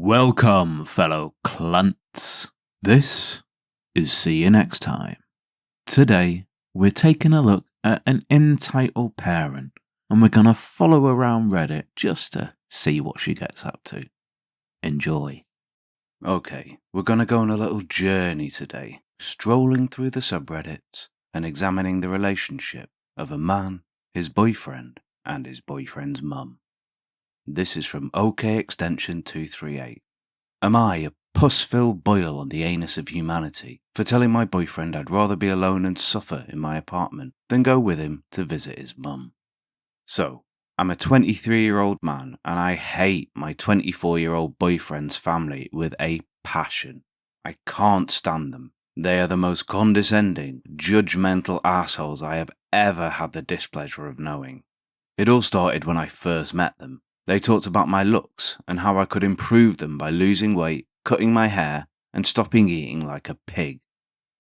Welcome, fellow clunts. This is See You Next Time. Today, we're taking a look at an entitled parent, and we're going to follow around Reddit just to see what she gets up to. Enjoy. Okay, we're going to go on a little journey today, strolling through the subreddits and examining the relationship of a man, his boyfriend, and his boyfriend's mum. This is from OK Extension 238. Am I a pus-filled boil on the anus of humanity for telling my boyfriend I'd rather be alone and suffer in my apartment than go with him to visit his mum? So, I'm a 23-year-old man and I hate my 24-year-old boyfriend's family with a passion. I can't stand them. They are the most condescending, judgmental assholes I have ever had the displeasure of knowing. It all started when I first met them. They talked about my looks and how I could improve them by losing weight, cutting my hair, and stopping eating like a pig.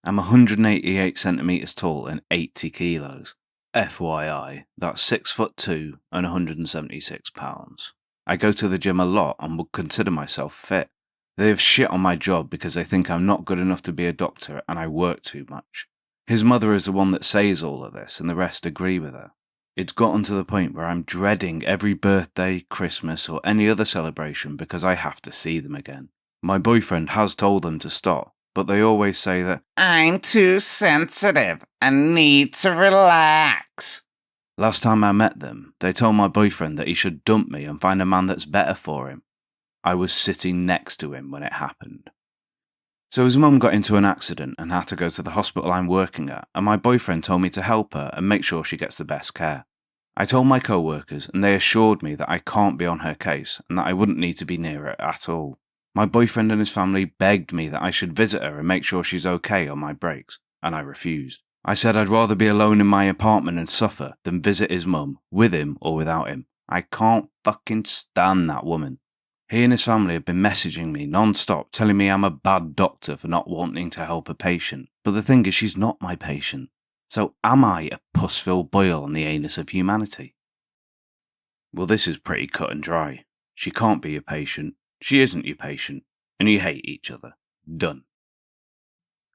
I'm 188 centimeters tall and 80 kilos. FYI, that's 6'2" and 176 pounds. I go to the gym a lot and would consider myself fit. They have shit on my job because they think I'm not good enough to be a doctor and I work too much. His mother is the one that says all of this and the rest agree with her. It's gotten to the point where I'm dreading every birthday, Christmas, or any other celebration because I have to see them again. My boyfriend has told them to stop, but they always say that I'm too sensitive and need to relax. Last time I met them, they told my boyfriend that he should dump me and find a man that's better for him. I was sitting next to him when it happened. So his mum got into an accident and had to go to the hospital I'm working at, and my boyfriend told me to help her and make sure she gets the best care. I told my co-workers and they assured me that I can't be on her case and that I wouldn't need to be near her at all. My boyfriend and his family begged me that I should visit her and make sure she's okay on my breaks, and I refused. I said I'd rather be alone in my apartment and suffer than visit his mum, with him or without him. I can't fucking stand that woman. He and his family have been messaging me non-stop, telling me I'm a bad doctor for not wanting to help a patient. But the thing is, she's not my patient. So am I a pus-filled boil on the anus of humanity? Well, this is pretty cut and dry. She can't be your patient, she isn't your patient, and you hate each other. Done.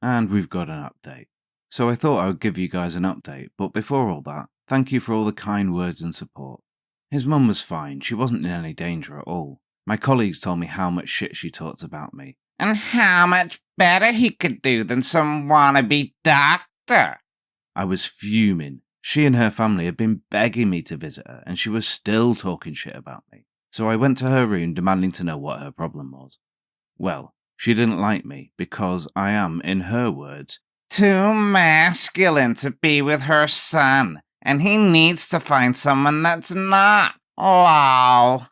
And we've got an update. So I thought I would give you guys an update, but before all that, thank you for all the kind words and support. His mum was fine, she wasn't in any danger at all. My colleagues told me how much shit she talked about me. And how much better he could do than some wannabe doctor. I was fuming. She and her family had been begging me to visit her, and she was still talking shit about me. So I went to her room demanding to know what her problem was. Well, she didn't like me because I am, in her words, too masculine to be with her son, and he needs to find someone that's not. Lol.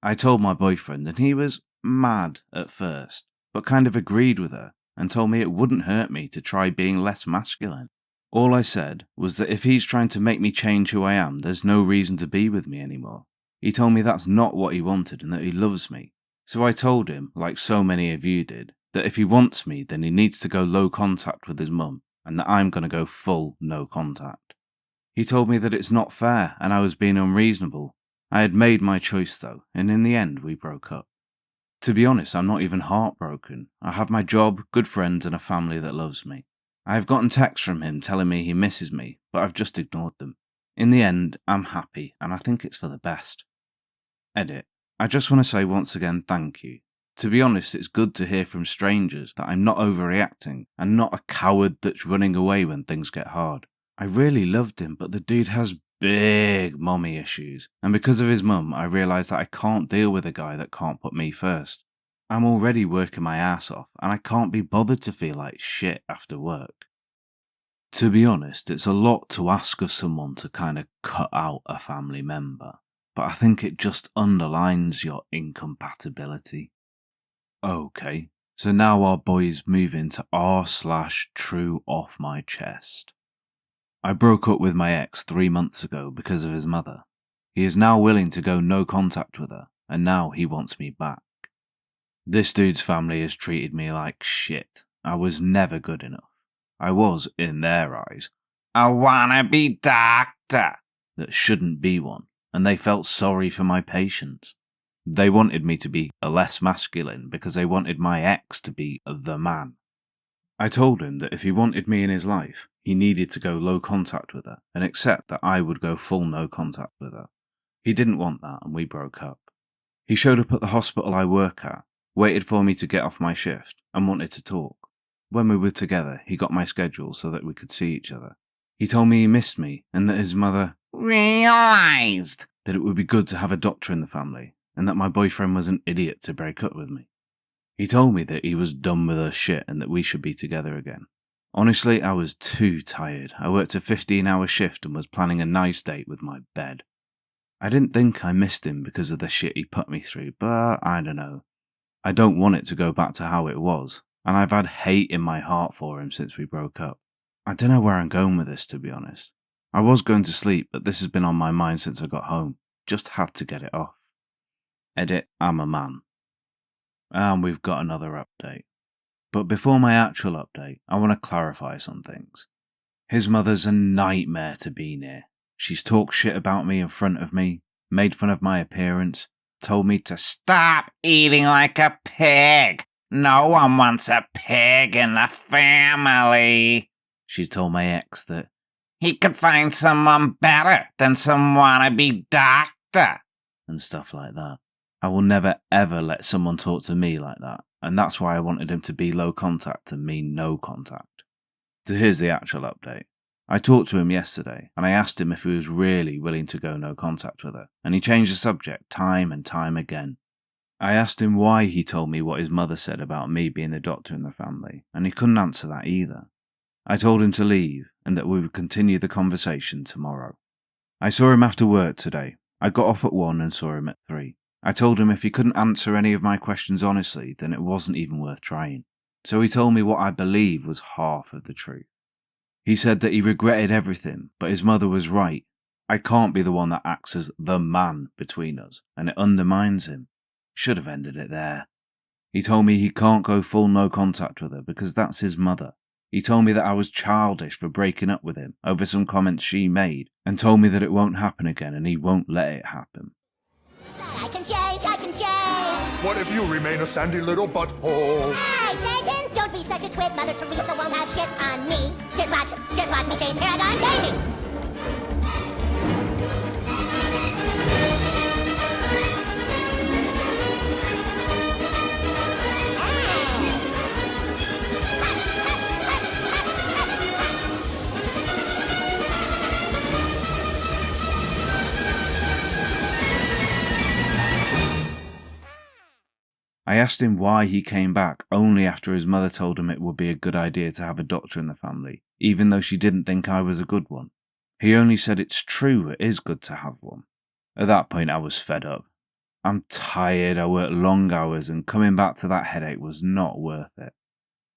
I told my boyfriend and he was mad at first, but kind of agreed with her and told me it wouldn't hurt me to try being less masculine. All I said was that if he's trying to make me change who I am, there's no reason to be with me anymore. He told me that's not what he wanted and that he loves me. So I told him, like so many of you did, that if he wants me, then he needs to go low contact with his mum and that I'm going to go full no contact. He told me that it's not fair and I was being unreasonable. I had made my choice though, and in the end we broke up. To be honest, I'm not even heartbroken. I have my job, good friends, and a family that loves me. I have gotten texts from him telling me he misses me, but I've just ignored them. In the end, I'm happy, and I think it's for the best. Edit. I just want to say once again thank you. To be honest, it's good to hear from strangers that I'm not overreacting, and not a coward that's running away when things get hard. I really loved him, but the dude has big mommy issues, and because of his mum, I realised that I can't deal with a guy that can't put me first. I'm already working my ass off, and I can't be bothered to feel like shit after work. To be honest, it's a lot to ask of someone to kind of cut out a family member, but I think it just underlines your incompatibility. Okay, so now our boys move into r/true off my chest. I broke up with my ex 3 months ago because of his mother. He is now willing to go no contact with her, and now he wants me back. This dude's family has treated me like shit. I was never good enough. I was, in their eyes, a wannabe doctor that shouldn't be one, and they felt sorry for my patience. They wanted me to be less masculine because they wanted my ex to be the man. I told him that if he wanted me in his life, he needed to go low contact with her and accept that I would go full no contact with her. He didn't want that and we broke up. He showed up at the hospital I work at, waited for me to get off my shift and wanted to talk. When we were together, he got my schedule so that we could see each other. He told me he missed me and that his mother realized that it would be good to have a doctor in the family and that my boyfriend was an idiot to break up with me. He told me that he was done with her shit and that we should be together again. Honestly, I was too tired. I worked a 15-hour shift and was planning a nice date with my bed. I didn't think I missed him because of the shit he put me through, but I don't know. I don't want it to go back to how it was, and I've had hate in my heart for him since we broke up. I don't know where I'm going with this, to be honest. I was going to sleep, but this has been on my mind since I got home. Just had to get it off. Edit, I'm a man. And we've got another update. But before my actual update, I want to clarify some things. His mother's a nightmare to be near. She's talked shit about me in front of me, made fun of my appearance, told me to stop eating like a pig. No one wants a pig in the family. She's told my ex that he could find someone better than some wannabe doctor. And stuff like that. I will never ever let someone talk to me like that, and that's why I wanted him to be low contact and me no contact. So here's the actual update. I talked to him yesterday, and I asked him if he was really willing to go no contact with her, and he changed the subject time and time again. I asked him why he told me what his mother said about me being the doctor in the family, and he couldn't answer that either. I told him to leave, and that we would continue the conversation tomorrow. I saw him after work today. I got off at 1 and saw him at 3. I told him if he couldn't answer any of my questions honestly, then it wasn't even worth trying. So he told me what I believe was half of the truth. He said that he regretted everything, but his mother was right. I can't be the one that acts as the man between us, and it undermines him. Should have ended it there. He told me he can't go full no contact with her because that's his mother. He told me that I was childish for breaking up with him over some comments she made, and told me that it won't happen again and he won't let it happen. I can change. What if you remain a sandy little butthole? Hey, Satan, don't be such a twit. Mother Teresa won't have shit on me. Just watch me change. Here I go, I'm changing. I asked him why he came back only after his mother told him it would be a good idea to have a doctor in the family, even though she didn't think I was a good one. He only said it's true, it is good to have one. At that point I was fed up. I'm tired, I worked long hours, and coming back to that headache was not worth it.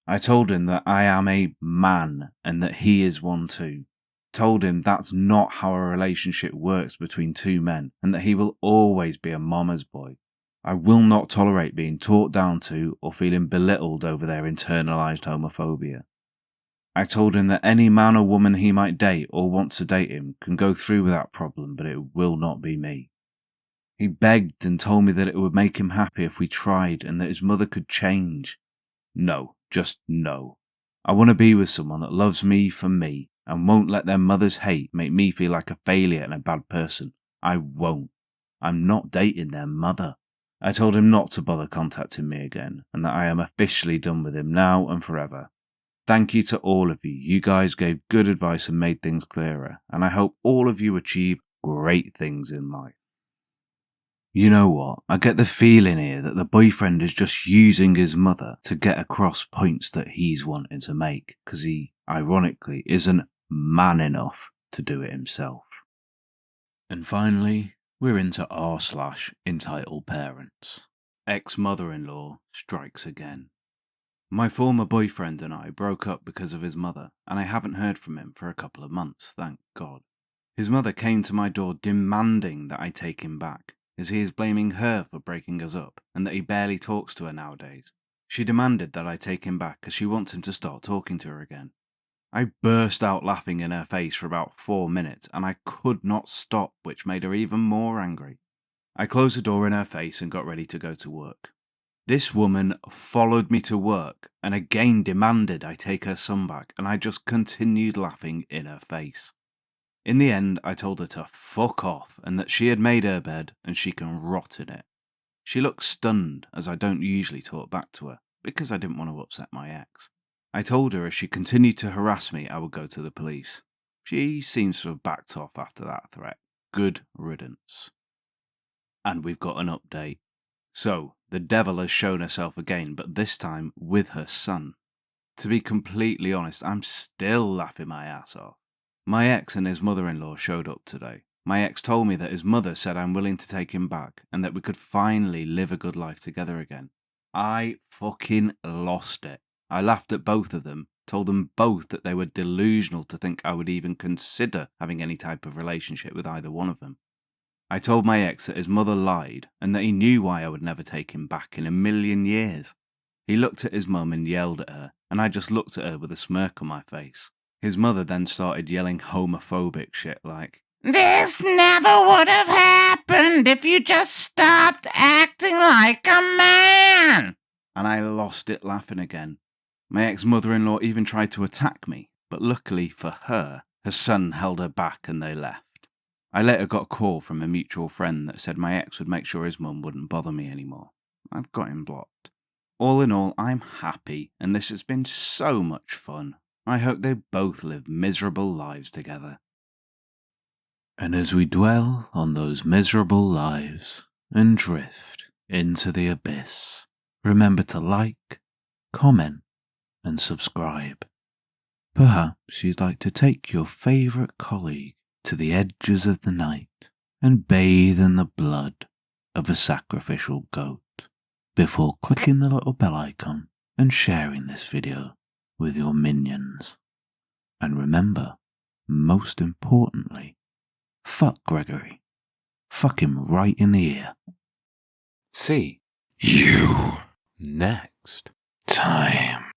I told him that I am a man and that he is one too. Told him that's not how a relationship works between two men and that he will always be a mama's boy. I will not tolerate being talked down to or feeling belittled over their internalized homophobia. I told him that any man or woman he might date or wants to date him can go through with that problem, but it will not be me. He begged and told me that it would make him happy if we tried and that his mother could change. No, just no. I want to be with someone that loves me for me and won't let their mother's hate make me feel like a failure and a bad person. I won't. I'm not dating their mother. I told him not to bother contacting me again and that I am officially done with him now and forever. Thank you to all of you. You guys gave good advice and made things clearer, and I hope all of you achieve great things in life. You know what? I get the feeling here that the boyfriend is just using his mother to get across points that he's wanting to make, because he, ironically, isn't man enough to do it himself. And finally, we're into r/entitledparents. Ex-mother-in-law strikes again. My former boyfriend and I broke up because of his mother, and I haven't heard from him for a couple of months, thank God. His mother came to my door demanding that I take him back, as he is blaming her for breaking us up, and that he barely talks to her nowadays. She demanded that I take him back because she wants him to start talking to her again. I burst out laughing in her face for about 4 minutes, and I could not stop, which made her even more angry. I closed the door in her face and got ready to go to work. This woman followed me to work and again demanded I take her son back, and I just continued laughing in her face. In the end, I told her to fuck off and that she had made her bed and she can rot in it. She looked stunned, as I don't usually talk back to her, because I didn't want to upset my ex. I told her if she continued to harass me, I would go to the police. She seems to have backed off after that threat. Good riddance. And we've got an update. So, the devil has shown herself again, but this time with her son. To be completely honest, I'm still laughing my ass off. My ex and his mother-in-law showed up today. My ex told me that his mother said I'm willing to take him back and that we could finally live a good life together again. I fucking lost it. I laughed at both of them, told them both that they were delusional to think I would even consider having any type of relationship with either one of them. I told my ex that his mother lied and that he knew why I would never take him back in a million years. He looked at his mum and yelled at her, and I just looked at her with a smirk on my face. His mother then started yelling homophobic shit like, This never would have happened if you just stopped acting like a man. and I lost it laughing again. My ex-mother-in-law even tried to attack me, but luckily for her son held her back and they left. I later got a call from a mutual friend that said my ex would make sure his mum wouldn't bother me anymore. I've got him blocked. All in all, I'm happy, and this has been so much fun. I hope they both live miserable lives together. And as we dwell on those miserable lives and drift into the abyss, remember to like, comment, and subscribe. Perhaps you'd like to take your favourite colleague to the edges of the night and bathe in the blood of a sacrificial goat before clicking the little bell icon and sharing this video with your minions. And remember, most importantly, fuck Gregory. Fuck him right in the ear. See you next time.